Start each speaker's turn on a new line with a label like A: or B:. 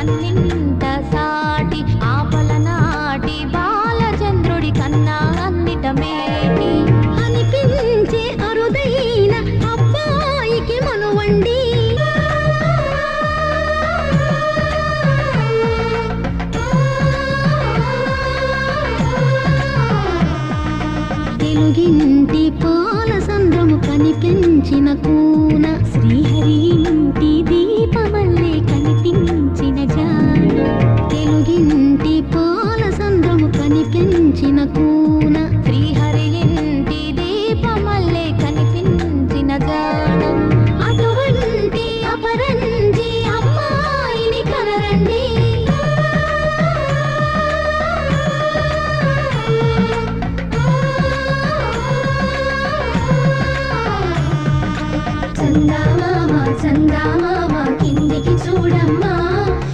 A: కన్నింట సాటి ఆపలనాటి బాలచంద్రుడి కన్నా అన్నిట మేటి అనిపించే అరుదైన అబ్బాయికి మనువండి తెలుగింటి పాల సంద్రము కనిపించిన కూన శ్రీహరి ఇంటి దీపమల్లే కనిపించిన జాన తెలుగింటి పాల సంద్రము కనిపించిన కూన శ్రీహరి ఇంటి దీపమల్లే కనిపించిన జాన అటువంటి అపరంజి అమ్మాయిని కనరండి చందమామ